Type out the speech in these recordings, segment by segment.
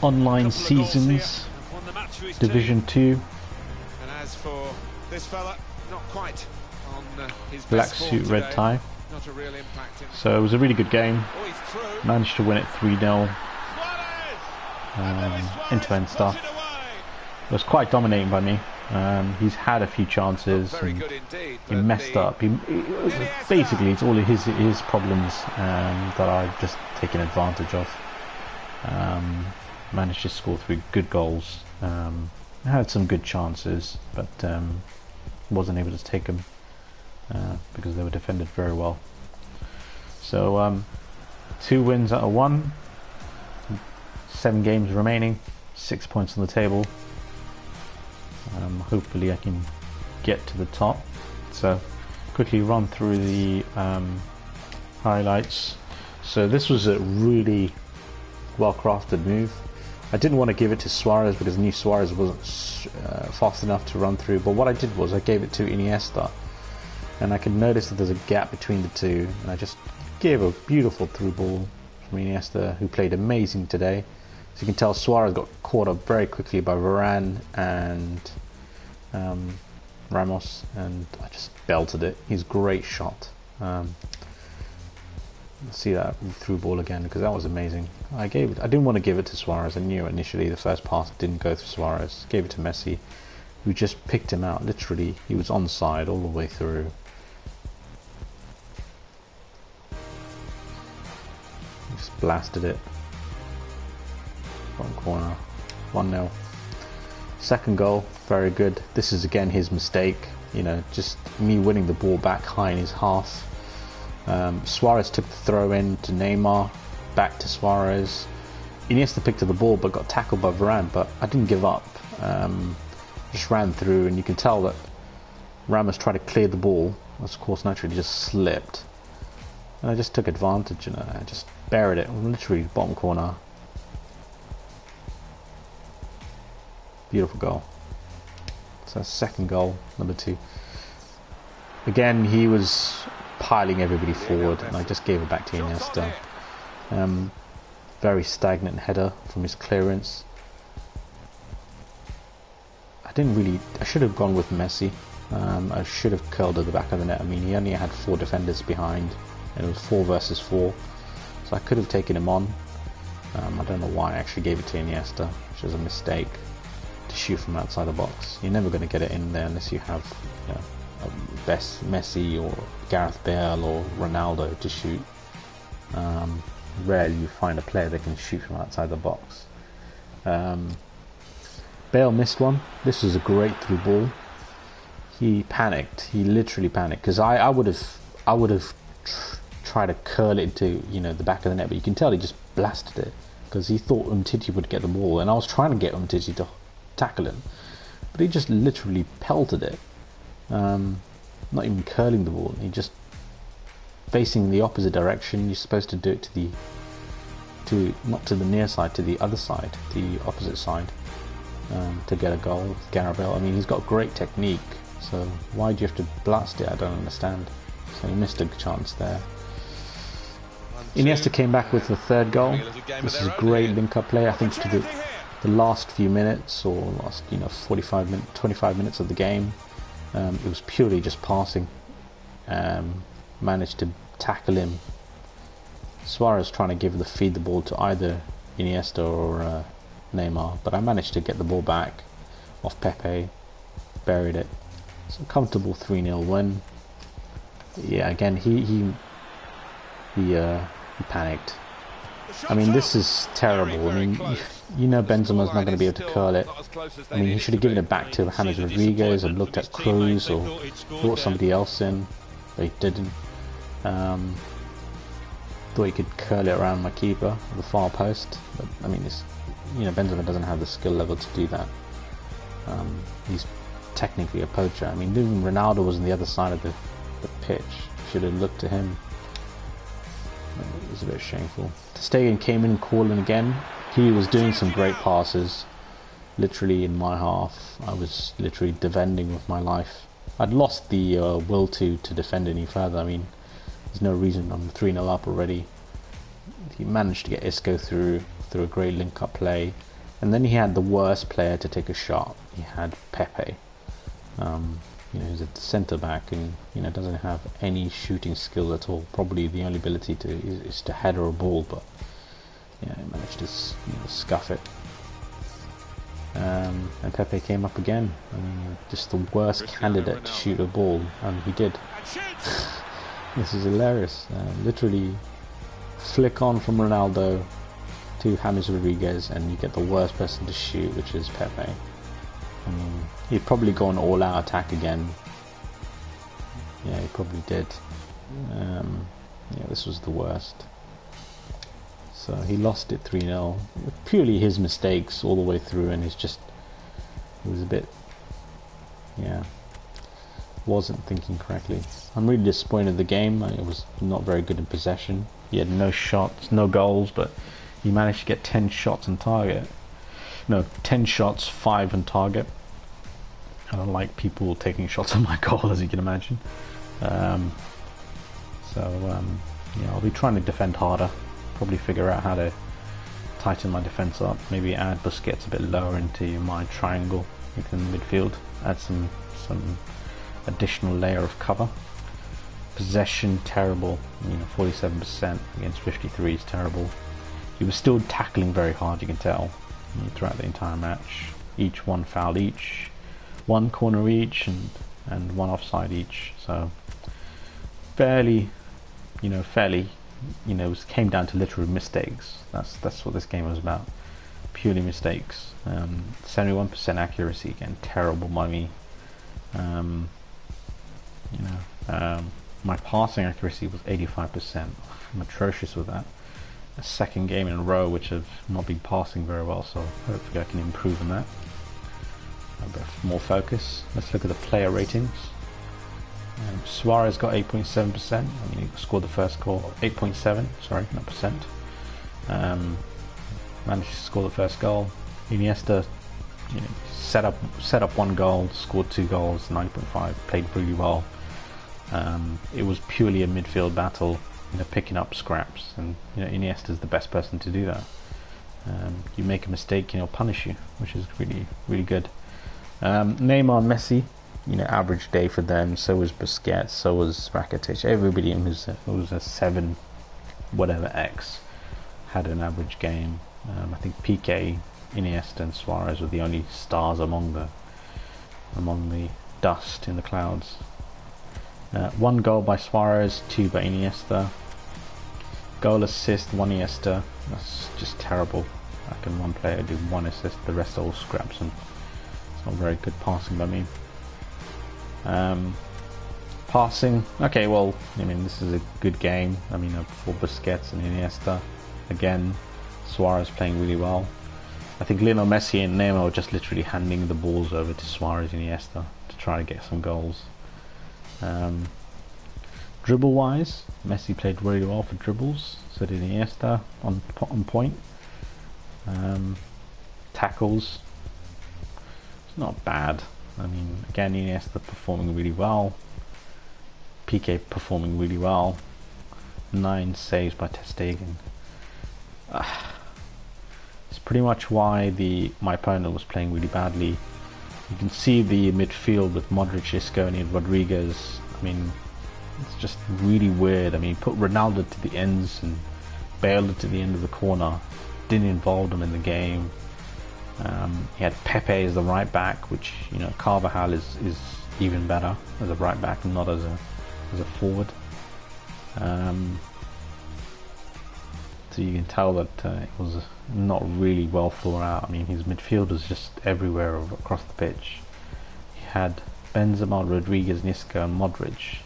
online seasons, Division 2. And as for this fella, not quite on his Black best form suit, red today. tie. Not a real impact. So it was a really good game. Oh, he's through. Managed to win it 3-0. End-to-end stuff. It was quite dominating by me. He's had a few chances and he messed up. Basically, it's all his problems that I've just taken advantage of. Managed to score 3 good goals. Had some good chances, but wasn't able to take them because they were defended very well. So 2 wins out of 1. 7 games remaining. 6 points on the table. Hopefully I can get to the top. So quickly run through the highlights. So this was a really well crafted move. I didn't want to give it to Suarez because I knew Suarez wasn't fast enough to run through, but what I did was I gave it to Iniesta, and I could notice that there's a gap between the two, and I just gave a beautiful through ball from Iniesta, who played amazing today. As you can tell, Suarez got caught up very quickly by Varane and Ramos, and I just belted it. He's a great shot. See that through ball again, because that was amazing. I didn't want to give it to Suarez. I knew initially the first pass didn't go through Suarez. Gave it to Messi, who just picked him out. Literally, he was onside all the way through. Just blasted it. Bottom corner. 1-0. Second goal, very good. This is again his mistake. You know, just me winning the ball back high in his half. Suarez took the throw in to Neymar, back to Suarez. Iniesta picked up the ball but got tackled by Varane, but I didn't give up. Just ran through, and you can tell that Ramos tried to clear the ball. Of course, naturally just slipped. And I just took advantage, and I just buried it, literally bottom corner. Beautiful goal. So second goal, number 2. Again, he was piling everybody forward, and I just gave it back to Iniesta. Very stagnant header from his clearance. I should have gone with Messi. I should have curled at the back of the net. I mean, he only had 4 defenders behind, and it was 4 versus 4, so I could have taken him on. I don't know why I actually gave it to Iniesta, which was a mistake, to shoot from outside the box. You're never going to get it in there unless you have, you know, best Messi or Gareth Bale or Ronaldo to shoot. Rarely you find a player that can shoot from outside the box. Bale missed one. This was a great through ball. He panicked. He literally panicked, because I would have tried to curl it into, you know, the back of the net, but you can tell he just blasted it because he thought Umtiti would get the ball, and I was trying to get Umtiti to tackle him, but he just literally pelted it. Not even curling the ball. He just facing the opposite direction. You're supposed to do it not to the near side, to the other side, the opposite side, to get a goal with Gareth Bale. I mean, he's got great technique, so why do you have to blast it? I don't understand. So he missed a chance there. Iniesta came back with the third goal. This is a great link-up play. I think to the last few minutes, or last 25 minutes of the game. It was purely just passing. Managed to tackle him. Suarez trying to feed the ball to either Iniesta or Neymar, but I managed to get the ball back off Pepe, buried it. So comfortable 3-0 win. Yeah, again he panicked. I mean, this is terrible. I mean, you know Benzema's not going to be able to curl it. I mean, he should have given it back to James Rodriguez and looked at Cruz or brought somebody else in, but he didn't. Thought he could curl it around my keeper at the far post, but I mean, Benzema doesn't have the skill level to do that. He's technically a poacher. I mean, even Ronaldo was on the other side of the pitch. Should have looked to him. It was a bit shameful. Ter Stegen came in calling again. He was doing some great passes. Literally in my half, I was literally defending with my life. I'd lost the will to defend any further. I mean, there's no reason. I'm 3-0 up already. He managed to get Isco through. through a great link-up play. And then he had the worst player to take a shot. He had Pepe. You know, he's a centre-back and, you know, doesn't have any shooting skill at all. Probably the only ability is to header a ball, but, you know, he managed to scuff it. And Pepe came up again. I mean, just the worst candidate to shoot a ball, and he did. This is hilarious. Literally, flick on from Ronaldo to James Rodriguez, and you get the worst person to shoot, which is Pepe. I mean, he'd probably go on all-out attack again. Yeah, he probably did. Yeah, this was the worst. So he lost it 3-0. Purely his mistakes all the way through, and it was a bit, yeah, wasn't thinking correctly. I'm really disappointed in the game. It was not very good in possession. He had no shots, no goals, but he managed to get 10 shots on target. No, 10 shots, 5 on target. I don't like people taking shots on my goal, as you can imagine. Yeah, I'll be trying to defend harder. Probably figure out how to tighten my defense up. Maybe add Busquets a bit lower into my triangle within the midfield. Add some additional layer of cover. Possession terrible. You know, 47% against 53 is terrible. He was still tackling very hard. You can tell throughout the entire match. Each one foul each, one corner each, and one offside each. So fairly, it came down to literal mistakes. That's what this game was about. Purely mistakes. 71% accuracy, again, terrible by me. My passing accuracy was 85%. I'm atrocious with that. A second game in a row which have not been passing very well, so hopefully I can improve on that. A bit more focus. Let's look at the player ratings. Suarez got 8.7%. I mean, he scored the first goal. 8.7, sorry, not percent. Managed to score the first goal. Iniesta, set up one goal, scored 2 goals, 9.5. Played really well. It was purely a midfield battle, picking up scraps, and Iniesta's the best person to do that. You make a mistake, he'll punish you, which is really, really good. Neymar and Messi, average day for them. So was Busquets, so was Rakitic. Everybody who was a 7 whatever X had an average game. I think Piqué, Iniesta and Suarez were the only stars among the dust in the clouds. 1 goal by Suarez, 2 by Iniesta. Goal assist, 1 Iniesta. That's just terrible. How can one player do 1 assist, the rest are all scraps, and it's not very good passing by me. Passing, okay, well, this is a good game. For Busquets and Iniesta, again, Suarez playing really well. I think Lionel Messi and Neymar were just literally handing the balls over to Suarez and Iniesta to try to get some goals. Dribble wise, Messi played really well for dribbles, so did Iniesta on point. Tackles, it's not bad. Again, Iniesta performing really well. Piqué performing really well. 9 saves by ter Stegen. It's pretty much why my opponent was playing really badly. You can see the midfield with Modric, Isco and Rodriguez. It's just really weird. Put Ronaldo to the ends and Bale to the end of the corner. Didn't involve them in the game. He had Pepe as the right back, which Carvajal is even better as a right back and not as a forward. So you can tell that it was not really well thought out. His midfield was just everywhere across the pitch. He had Benzema, Rodriguez, Isco and Modric,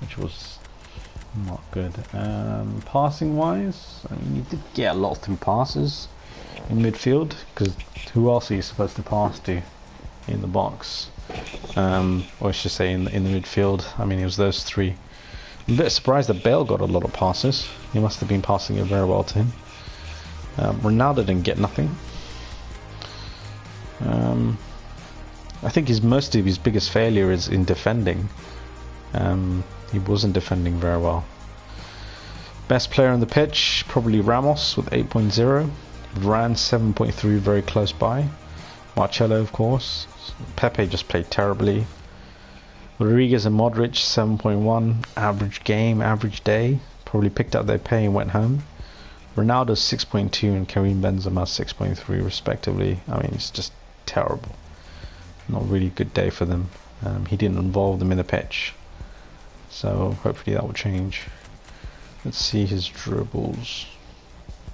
which was not good. Passing wise, you did get a lot through passes in midfield, because who else are you supposed to pass to in the box? Or I should say in the midfield. It was those 3. I'm a bit surprised that Bale got a lot of passes. He must have been passing it very well to him. Ronaldo didn't get nothing. I think most of his biggest failure is in defending. He wasn't defending very well. Best player on the pitch, probably Ramos with 8.0. Varane 7.3, very close by. Marcelo, of course. Pepe just played terribly. Rodriguez and Modric 7.1. Average game, average day. Probably picked up their pay and went home. Ronaldo's 6.2 and Karim Benzema 6.3 respectively. I mean, it's just terrible. Not really a good day for them. He didn't involve them in the pitch. So hopefully that will change. Let's see his dribbles.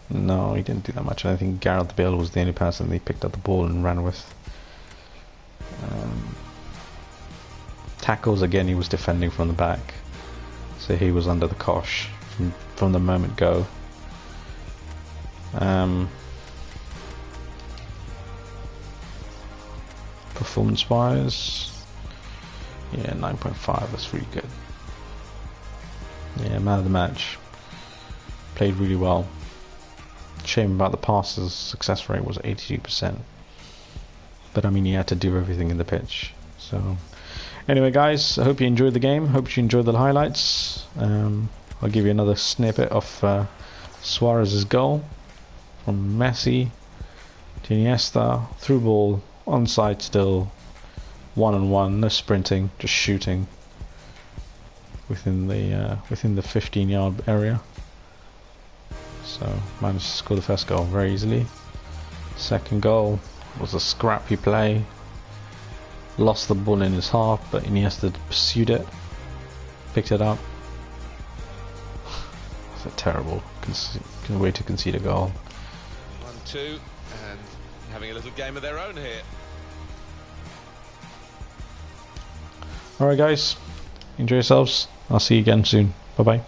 No, he didn't do that much. I think Gareth Bale was the only person they picked up the ball and ran with. Tackles, again, he was defending from the back. So he was under the cosh from the moment go. Performance-wise, yeah, 9.5. That's really good. Yeah, man of the match. Played really well. Shame about the passes. Success rate was 82%. But I mean, he had to do everything in the pitch. So, anyway, guys, I hope you enjoyed the game. Hope you enjoyed the highlights. I'll give you another snippet of Suarez's goal from Messi to Iniesta. Through ball, onside still, 1-on-1, no sprinting, just shooting within the 15-yard area. So managed to score the first goal very easily. Second goal was a scrappy play. Lost the ball in his half, but Iniesta pursued it, picked it up. It's a terrible way to concede a goal. 1-2, and having a little game of their own here. Alright guys, enjoy yourselves. I'll see you again soon. Bye bye.